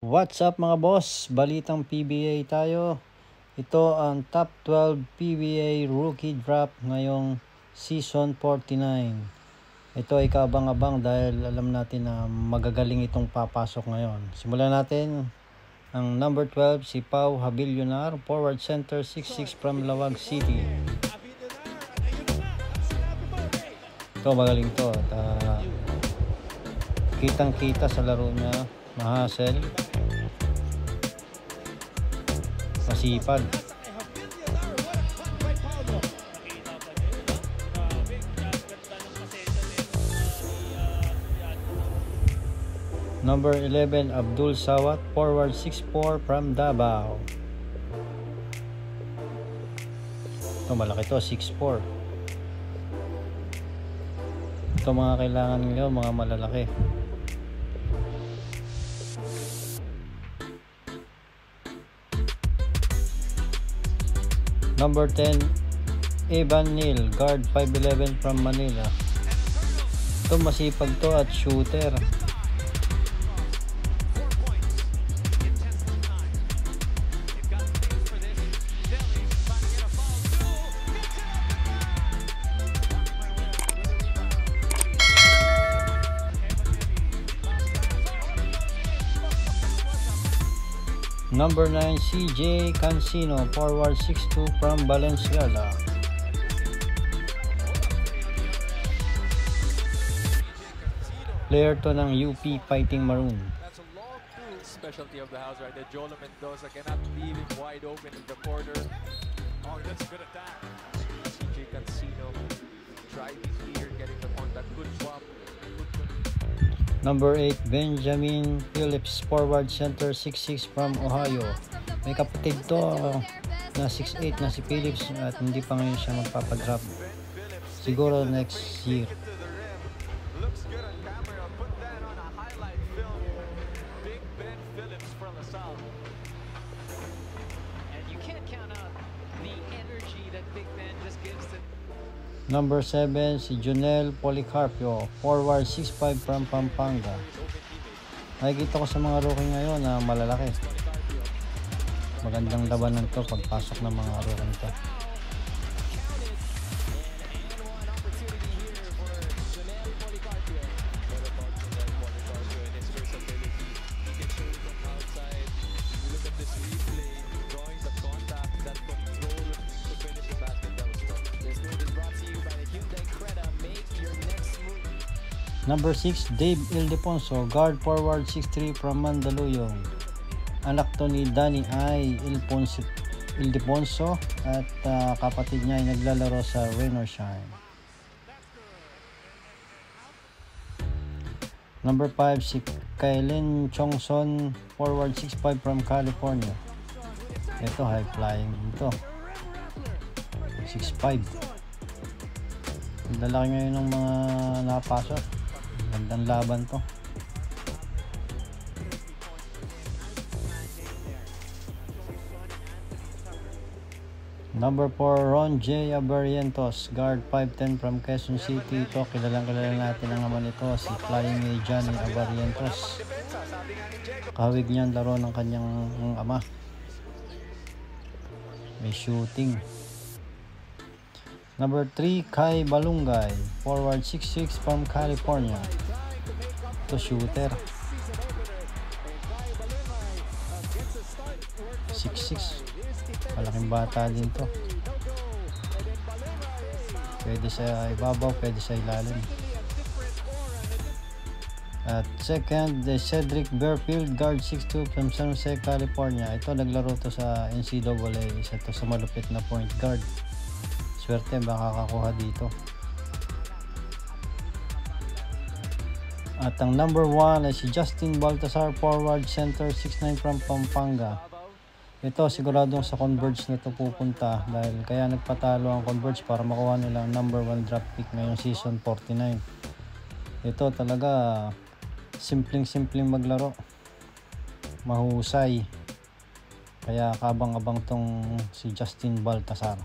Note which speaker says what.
Speaker 1: What's up mga boss? Balitang PBA tayo. Ito ang top 12 PBA rookie draft ngayong season 49. Ito ay kaabang-abang dahil alam natin na magagaling itong papasok ngayon. Simulan natin. Ang number 12 si Pau Habillonar, forward center, 6'6" from Lawag City. Ito magaling to. Kitang-kita sa laro niya. Mahasel, masipag. Number 11 Abdul Sawat, forward 6'4" from Davao. Ito malaki to, 6'4". Ito mga kailangan nyo, mga malalaki. Number 10, Evan Neal, guard 5'11" from Manila. Ito masipag to at shooter. Number 9, CJ Cancino, forward 6'2" from Valenzuela. Player to ng UP Fighting Maroon.
Speaker 2: That's a long through specialty of the house right there. Joel Mendoza cannot leave him wide open in the corner. Oh, that's a good attack. CJ Cancino driving here, getting the contact. Good swap.
Speaker 1: Number 8, Benjamin Phillips, forward center, 6'6" from Ohio. May kapatid to na 6'8" na si Phillips at hindi pa ngayon siya magpapadrop. Siguro next year.
Speaker 2: Looks good on camera. Put that on a highlight film. Big Ben Phillips from the south.
Speaker 3: And you can't count out the energy that Big Ben just gives to.
Speaker 1: Number 7, si Jonel Policarpio, forward 6'5" from Pampanga. Nakikita ko sa mga rookie ngayon na malalaki. Magandang labanan to pagpasok ng mga rookie nito. Number 6, Dave Ildefonso, guard forward 6'3" from Mandaluyong. Anak to ni Danny I. Ildefonso at kapatid niya ay naglalaro sa Rain or Shine. Number 5, si Kylin Chongson, forward 6'5" from California. Ito high flying ito. 6'5". Lalaki ngayon ng mga napasok. Gandang laban to. Number 4, Ron J. Abarientos, guard 5'10" from Quezon City. Ito kilalang natin ang ama nito, si Flying A. Johnny Abarientos. Kahawig niyan laro ng kanyang ama. May shooting. Number 3, Kai Balungay, forward 6'6" from California. Ito shooter. 6'6". Malaking bata din to. Pwede sa ibabaw, pwede sa ilalim. At second, Cedric Berfield, guard 6'2" from San Jose, California. Ito naglaro to sa NCAA. Isa to sa malupit na point guard. Swerte baka kakuha dito. At ang number 1 ay si Justin Baltasar, forward center, 6'9" from Pampanga. Ito siguradong sa Converge na ito pupunta dahil kaya nagpatalo ang Converge para makuha nila ang number 1 draft pick ngayong season 49. Ito talaga simpleng maglaro. Mahusay. Kaya kabang-abang tong si Justin Baltasar.